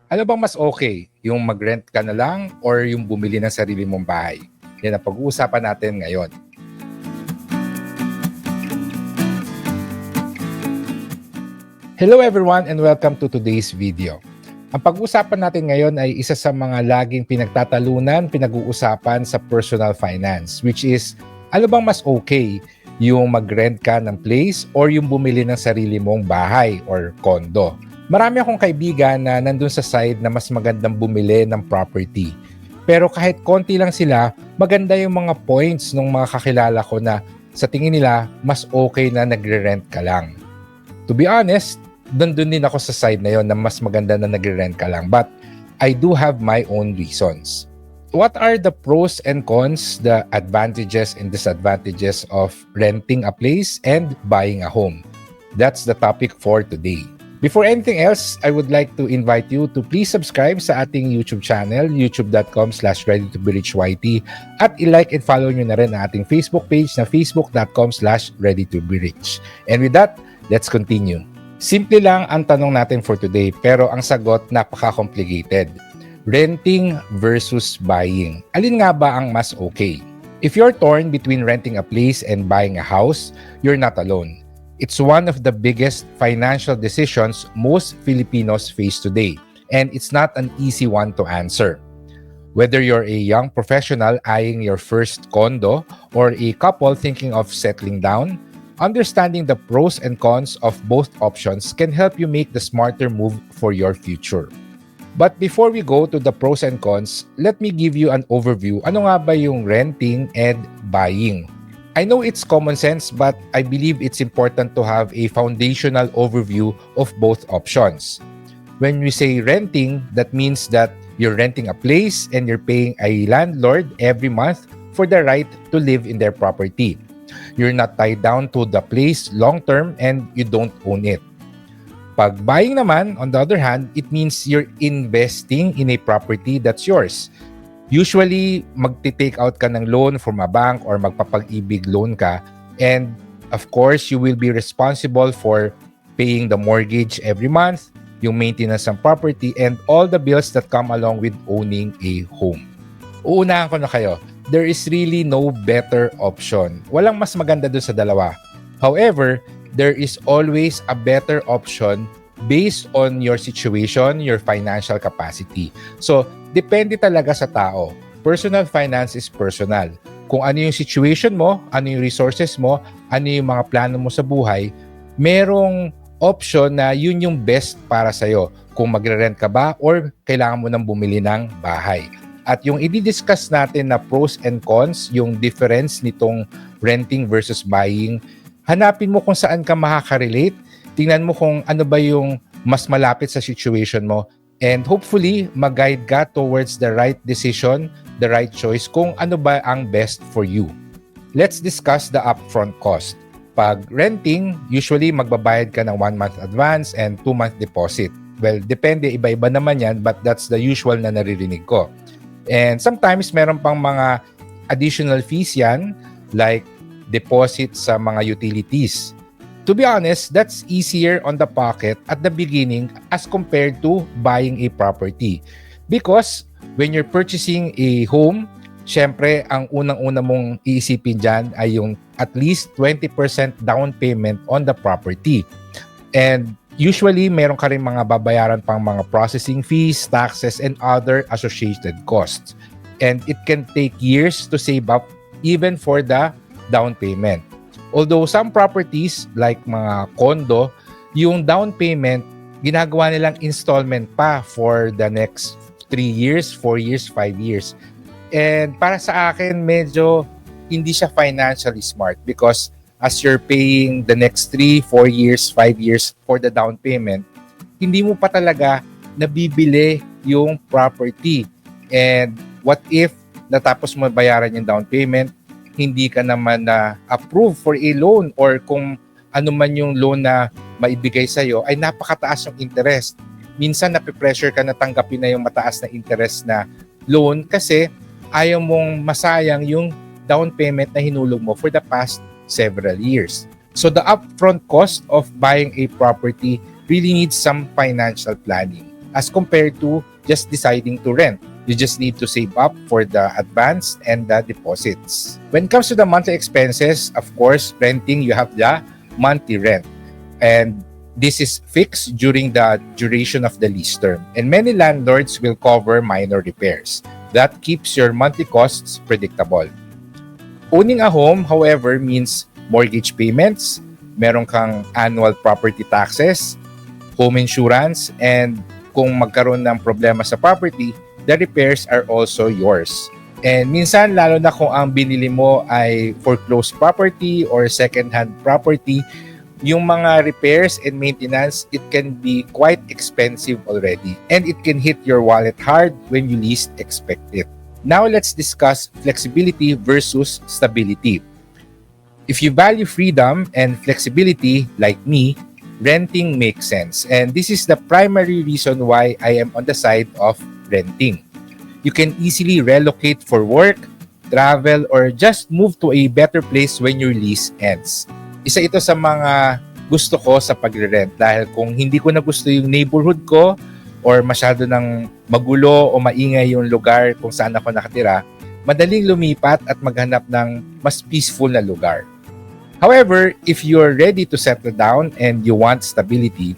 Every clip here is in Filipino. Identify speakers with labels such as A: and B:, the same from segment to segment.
A: Ano bang mas okay? Yung mag-rent ka na lang or yung bumili ng sarili mong bahay? Yan ang pag-uusapan natin ngayon. Hello everyone and welcome to today's video. Ang pag-uusapan natin ngayon ay isa sa mga laging pinagtatalunan, pinag-uusapan sa personal finance, which is ano bang mas okay? Yung mag-rent ka ng place or yung bumili ng sarili mong bahay or condo? Marami akong kaibigan na nandun sa side na mas magandang bumili ng property. Pero kahit konti lang sila, maganda yung mga points ng mga kakilala ko na sa tingin nila, mas okay na nagre-rent ka lang. To be honest, doon din ako sa side na yon na mas maganda na nagre-rent ka lang. But I do have my own reasons. What are the pros and cons, the advantages and disadvantages of renting a place and buying a home? That's the topic for today. Before anything else, I would like to invite you to please subscribe sa ating YouTube channel, youtube.com/readytoberichyt, at i-like and follow nyo na rin ang ating Facebook page na facebook.com/readytoberich. And with that, let's continue. Simple lang ang tanong natin for today, pero ang sagot napaka-complicated. Renting versus buying. Alin nga ba ang mas okay? If you're torn between renting a place and buying a house, you're not alone. It's one of the biggest financial decisions most Filipinos face today, and it's not an easy one to answer. Whether you're a young professional eyeing your first condo or a couple thinking of settling down, understanding the pros and cons of both options can help you make the smarter move for your future. But before we go to the pros and cons, let me give you an overview. Ano nga ba yung renting and buying? I know it's common sense, but I believe it's important to have a foundational overview of both options. When we say renting, that means that you're renting a place and you're paying a landlord every month for the right to live in their property. You're not tied down to the place long-term and you don't own it. Pag buying naman, on the other hand, it means you're investing in a property that's yours. Usually, magti-take out ka ng loan from a bank or magpapag-ibig loan ka. And of course, you will be responsible for paying the mortgage every month, yung maintenance ng property, and all the bills that come along with owning a home. Uunahan ko na kayo. There is really no better option. Walang mas maganda dun sa dalawa. However, there is always a better option based on your situation, your financial capacity. So, depende talaga sa tao. Personal finance is personal. Kung ano yung situation mo, ano yung resources mo, ano yung mga plano mo sa buhay, merong option na yun yung best para sa'yo. Kung magre-rent ka ba or kailangan mo nang bumili ng bahay. At yung i-discuss natin na pros and cons, yung difference nitong renting versus buying, hanapin mo kung saan ka makaka-relate. Tingnan mo kung ano ba yung mas malapit sa situation mo. And hopefully, mag-guide ka towards the right decision, the right choice, kung ano ba ang best for you. Let's discuss the upfront cost. Pag renting, usually magbabayad ka ng 1-month advance and 2-month deposit. Well, depende, iba-iba naman yan, but that's the usual na naririnig ko. And sometimes, meron pang mga additional fees yan, like deposit sa mga utilities. To be honest, that's easier on the pocket at the beginning as compared to buying a property. Because when you're purchasing a home, syempre, ang unang-una mong iisipin dyan ay yung at least 20% down payment on the property. And usually, meron ka rin mga babayaran pang mga processing fees, taxes, and other associated costs. And it can take years to save up even for the down payment. Although some properties like mga condo, yung down payment, ginagawa nilang installment pa for the next 3 years, 4 years, 5 years. And para sa akin, medyo hindi siya financially smart because as you're paying the next 3, 4 years, 5 years for the down payment, hindi mo pa talaga nabibili yung property. And what if natapos mo bayaran yung down payment, hindi ka naman na approve for a loan or kung ano man yung loan na maibigay sa'yo ay napakataas yung interest. Minsan napipressure ka na tanggapin na yung mataas na interest na loan kasi ayaw mong masayang yung down payment na hinulog mo for the past several years. So the upfront cost of buying a property really needs some financial planning. as compared to just deciding to rent. You just need to save up for the advance and the deposits. When it comes to the monthly expenses, of course, renting, you have the monthly rent. And this is fixed during the duration of the lease term. And many landlords will cover minor repairs. That keeps your monthly costs predictable. Owning a home, however, means mortgage payments, meron kang annual property taxes, home insurance, and kung magkaroon ng problema sa property, the repairs are also yours. And minsan, lalo na kung ang binili mo ay foreclosed property or second-hand property, yung mga repairs and maintenance, it can be quite expensive already. And it can hit your wallet hard when you least expect it. Now, let's discuss flexibility versus stability. If you value freedom and flexibility, like me, renting makes sense. And this is the primary reason why I am on the side of renting. You can easily relocate for work, travel, or just move to a better place when your lease ends. Isa ito sa mga gusto ko sa pagre-rent dahil kung hindi ko na gusto yung neighborhood ko or masyado ng magulo o maingay yung lugar kung saan ako nakatira, madaling lumipat at maghanap ng mas peaceful na lugar. However, if you're ready to settle down and you want stability,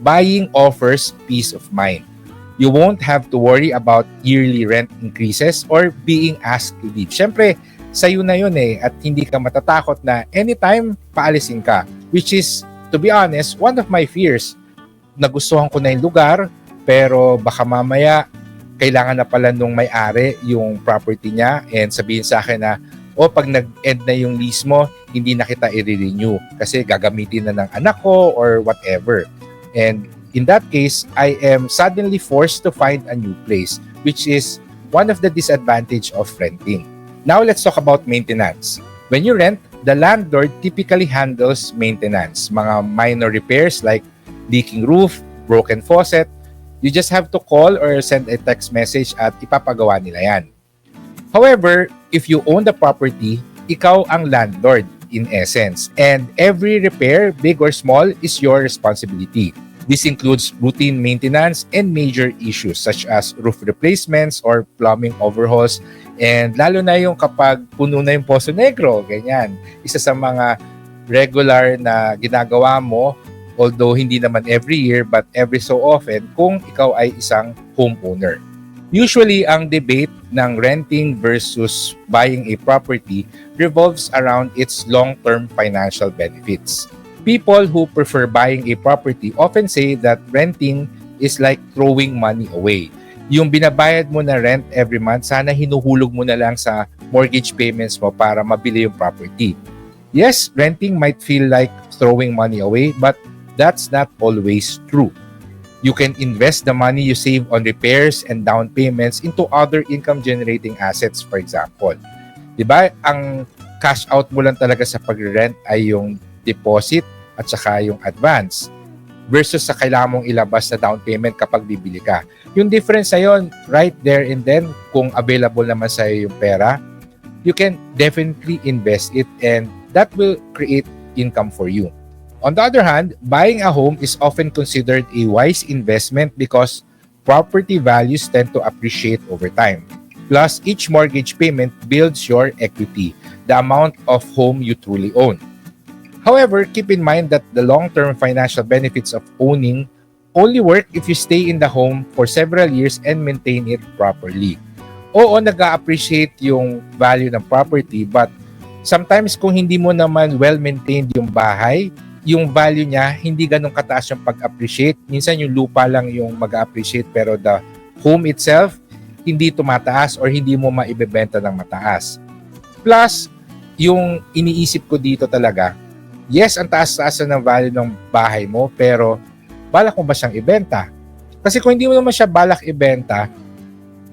A: buying offers peace of mind. You won't have to worry about yearly rent increases or being asked to leave. Siyempre, sa'yo na yun at hindi ka matatakot na anytime paalisin ka. Which is, to be honest, one of my fears. Nagustuhan ko na yung lugar, pero baka mamaya kailangan na pala nung may-ari yung property niya and sabihin sa akin na, pag nag-end na yung lease mo, hindi na kita i-renew kasi gagamitin na ng anak ko or whatever. And in that case, I am suddenly forced to find a new place, which is one of the disadvantages of renting. Now, let's talk about maintenance. When you rent, the landlord typically handles maintenance, mga minor repairs like leaking roof, broken faucet. You just have to call or send a text message at ipapagawa nila yan. However, if you own the property, ikaw ang landlord in essence. And every repair, big or small, is your responsibility. This includes routine maintenance and major issues such as roof replacements or plumbing overhauls. And lalo na yung kapag puno na yung Poso Negro, ganyan. Isa sa mga regular na ginagawa mo, although hindi naman every year but every so often kung ikaw ay isang homeowner. Usually, ang debate ng renting versus buying a property revolves around its long-term financial benefits. People who prefer buying a property often say that renting is like throwing money away. Yung binabayad mo na rent every month, sana hinuhulog mo na lang sa mortgage payments mo para mabili yung property. Yes, renting might feel like throwing money away, but that's not always true. You can invest the money you save on repairs and down payments into other income-generating assets, for example. Diba? Ang cash out mo lang talaga sa pag-rent ay yung deposit at saka yung advance versus sa kailangan mong ilabas na down payment kapag bibili ka. Yung difference na yun, right there and then, kung available naman sa'yo yung pera, you can definitely invest it and that will create income for you. On the other hand, buying a home is often considered a wise investment because property values tend to appreciate over time. Plus, each mortgage payment builds your equity, the amount of home you truly own. However, keep in mind that the long-term financial benefits of owning only work if you stay in the home for several years and maintain it properly. Oo, nag-a-appreciate yung value ng property, but sometimes kung hindi mo naman well-maintained yung bahay, yung value niya, hindi ganun kataas yung pag-appreciate. Minsan yung lupa lang yung mag-appreciate pero the home itself, hindi tumataas or hindi mo maibebenta ng mataas. Plus, yung iniisip ko dito talaga, yes, ang taas-taas ng value ng bahay mo pero balak mo ba siyang ibenta? Kasi kung hindi mo naman siya balak ibenta,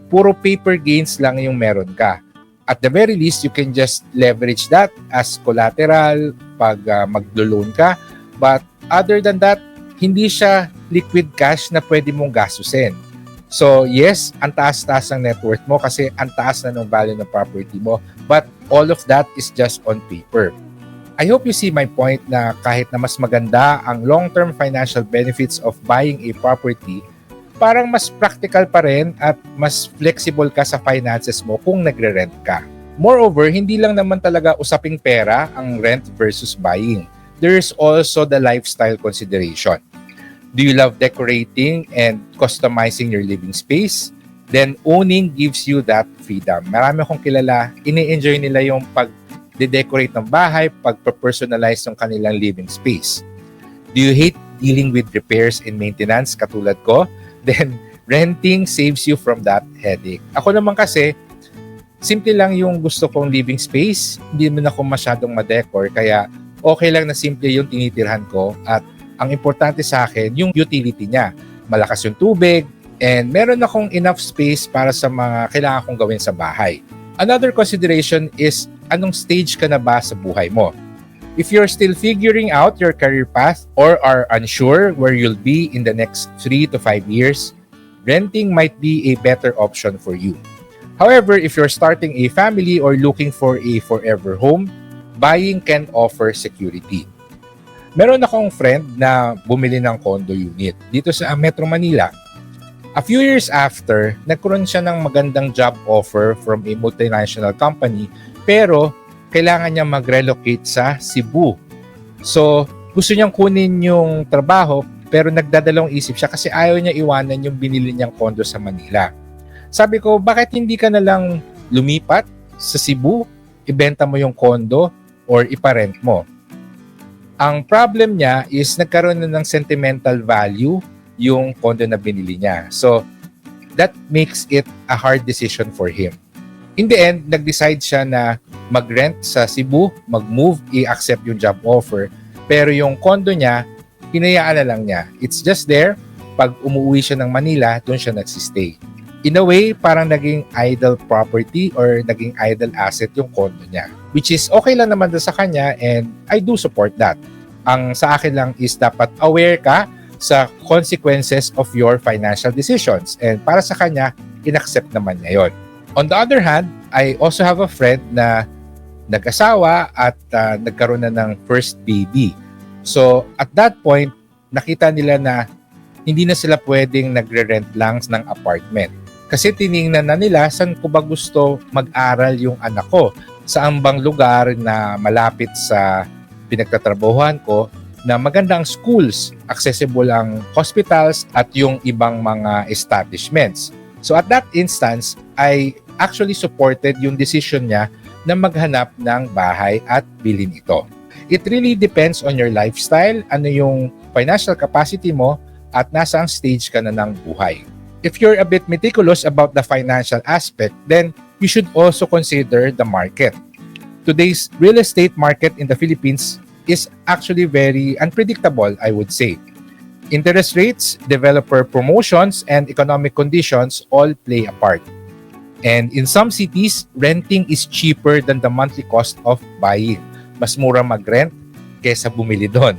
A: puro paper gains lang yung meron ka. At the very least, you can just leverage that as collateral pag maglo-loan ka. But other than that, hindi siya liquid cash na pwede mong gastusin. So yes, ang taas-taas ng net worth mo kasi ang taas na ng value ng property mo. But all of that is just on paper. I hope you see my point na kahit na mas maganda ang long-term financial benefits of buying a property, parang mas practical pa rin at mas flexible ka sa finances mo kung nagre-rent ka. Moreover, hindi lang naman talaga usaping pera ang rent versus buying. There's also the lifestyle consideration. Do you love decorating and customizing your living space? Then owning gives you that freedom. Marami akong kilala, ini-enjoy nila yung pag-decorate ng bahay, pag-personalize ng kanilang living space. Do you hate dealing with repairs and maintenance katulad ko? Then renting saves you from that headache. Ako naman kasi, simple lang yung gusto kong living space. Hindi naman ako masyadong ma-decor, kaya okay lang na simple yung tinitirhan ko. At ang importante sa akin, yung utility niya. Malakas yung tubig, and meron akong enough space para sa mga kailangan kong gawin sa bahay. Another consideration is, anong stage ka na ba sa buhay mo? If you're still figuring out your career path or are unsure where you'll be in the next 3 to 5 years, renting might be a better option for you. However, if you're starting a family or looking for a forever home, buying can offer security. Meron akong friend na bumili ng condo unit dito sa Metro Manila. A few years after, nagkaroon siya ng magandang job offer from a multinational company, pero kailangan niya mag-relocate sa Cebu. So, gusto niyang kunin yung trabaho, pero nagdadalawang isip siya kasi ayaw niya iwanan yung binili niyang condo sa Manila. Sabi ko, bakit hindi ka na lang lumipat sa Cebu, ibenta mo yung condo, or iparent mo? Ang problem niya is nagkaroon na ng sentimental value yung condo na binili niya. So, that makes it a hard decision for him. In the end, nag-decide siya na mag-rent sa Cebu, mag-move, i-accept yung job offer. Pero yung condo niya, hinayaan na lang niya. It's just there. Pag umuwi siya ng Manila, doon siya nagsistay. In a way, parang naging idle property or naging idle asset yung condo niya. Which is okay lang naman sa kanya, and I do support that. Ang sa akin lang is dapat aware ka sa consequences of your financial decisions. And para sa kanya, inaccept naman niya yon. On the other hand, I also have a friend na nag-asawa at nagkaroon na ng first baby. So at that point, nakita nila na hindi na sila pwedeng nagre-rent lang ng apartment. Kasi tiningnan na nila, saan ko ba gusto mag-aral yung anak ko? Saan bang lugar na malapit sa pinagtatrabahuhan ko na magandang schools, accessible ang hospitals at yung ibang mga establishments. So at that instance, I actually supported yung decision niya na maghanap ng bahay at bilhin ito. It really depends on your lifestyle, ano yung financial capacity mo, at nasa ang stage ka na ng buhay. If you're a bit meticulous about the financial aspect, then you should also consider the market. Today's real estate market in the Philippines is actually very unpredictable, I would say. Interest rates, developer promotions, and economic conditions all play a part. And in some cities, renting is cheaper than the monthly cost of buying. Mas mura mag-rent kaysa bumili doon.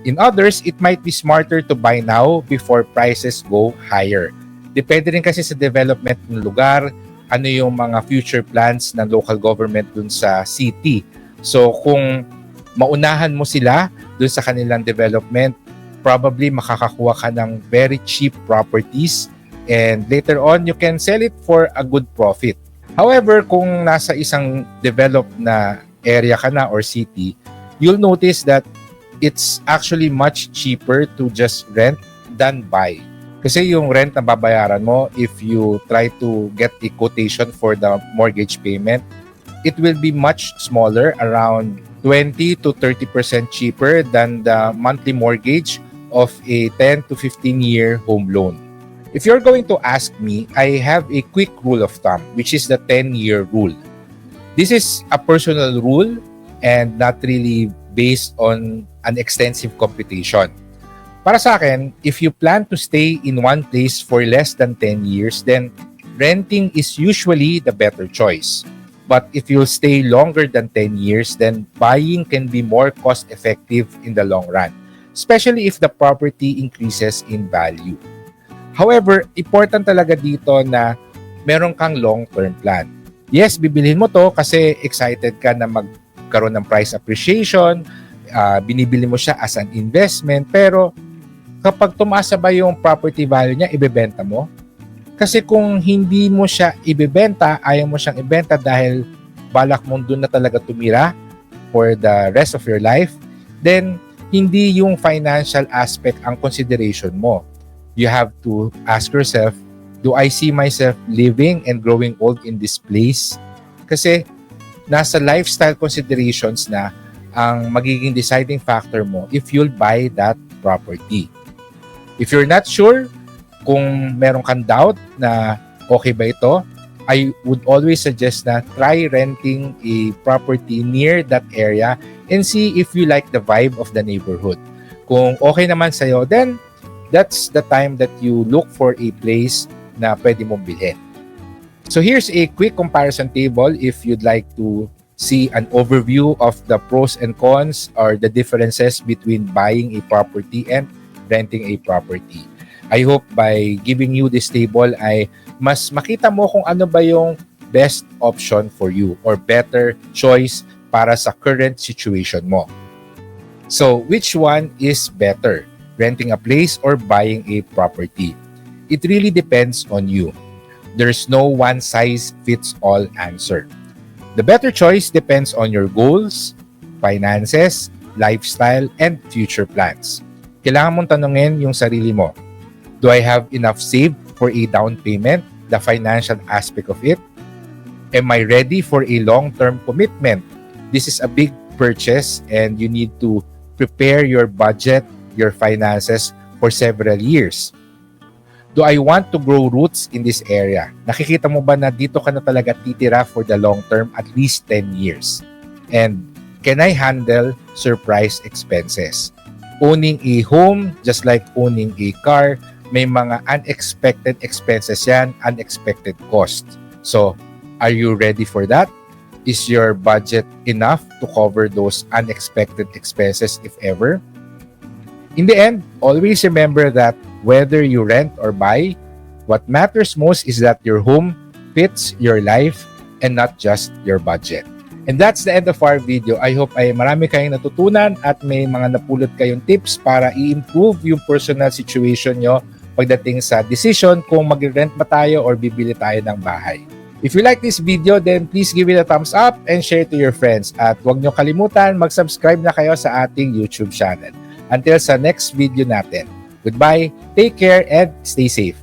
A: In others, it might be smarter to buy now before prices go higher. Depende rin kasi sa development ng lugar, ano yung mga future plans ng local government dun sa city. So kung maunahan mo sila dun sa kanilang development, probably makakakuha ka ng very cheap properties, and later on, you can sell it for a good profit. However, kung nasa isang developed na area ka na or city, you'll notice that it's actually much cheaper to just rent than buy. Kasi yung rent na babayaran mo, if you try to get a quotation for the mortgage payment, it will be much smaller, around 20 to 30% cheaper than the monthly mortgage of a 10 to 15-year home loan. If you're going to ask me, I have a quick rule of thumb, which is the 10-year rule. This is a personal rule and not really based on an extensive computation. Para sa akin, if you plan to stay in one place for less than 10 years, then renting is usually the better choice. But if you'll stay longer than 10 years, then buying can be more cost-effective in the long run, especially if the property increases in value. However, important talaga dito na meron kang long-term plan. Yes, bibilhin mo to kasi excited ka na magkaroon ng price appreciation, binibili mo siya as an investment, pero Kapag tumaas ba yung property value niya, ibebenta mo? Kasi kung hindi mo siya ibebenta, ayaw mo siyang ibenta dahil balak mong doon na talaga tumira for the rest of your life, then hindi yung financial aspect ang consideration mo. You have to ask yourself, do I see myself living and growing old in this place? Kasi nasa lifestyle considerations na ang magiging deciding factor mo if you'll buy that property. If you're not sure kung meron kang doubt na okay ba ito, I would always suggest na try renting a property near that area and see if you like the vibe of the neighborhood. Kung okay naman sa'yo, then that's the time that you look for a place na pwede mong bilhin. So here's a quick comparison table if you'd like to see an overview of the pros and cons or the differences between buying a property and renting a property. I hope by giving you this table ay mas makita mo kung ano ba yung best option for you or better choice para sa current situation mo. So, which one is better? Renting a place or buying a property? It really depends on you. There's no one-size-fits-all answer. The better choice depends on your goals, finances, lifestyle, and future plans. Kailangan mong tanungin yung sarili mo. Do I have enough saved for a down payment, the financial aspect of it? Am I ready for a long-term commitment? This is a big purchase and you need to prepare your budget, your finances for several years. Do I want to grow roots in this area? Nakikita mo ba na dito ka na talaga titira for the long term, at least 10 years? And can I handle surprise expenses? Owning a home, just like owning a car, may mga unexpected expenses yan, unexpected cost. So, are you ready for that? Is your budget enough to cover those unexpected expenses if ever? In the end, always remember that whether you rent or buy, what matters most is that your home fits your life and not just your budget. And that's the end of our video. I hope ay marami kayong natutunan at may mga napulot kayong tips para i-improve yung personal situation nyo pagdating sa decision kung mag-rent ba tayo or bibili tayo ng bahay. If you like this video, then please give it a thumbs up and share to your friends. At huwag nyo kalimutan, mag-subscribe na kayo sa ating YouTube channel. Until sa next video natin. Goodbye, take care, and stay safe.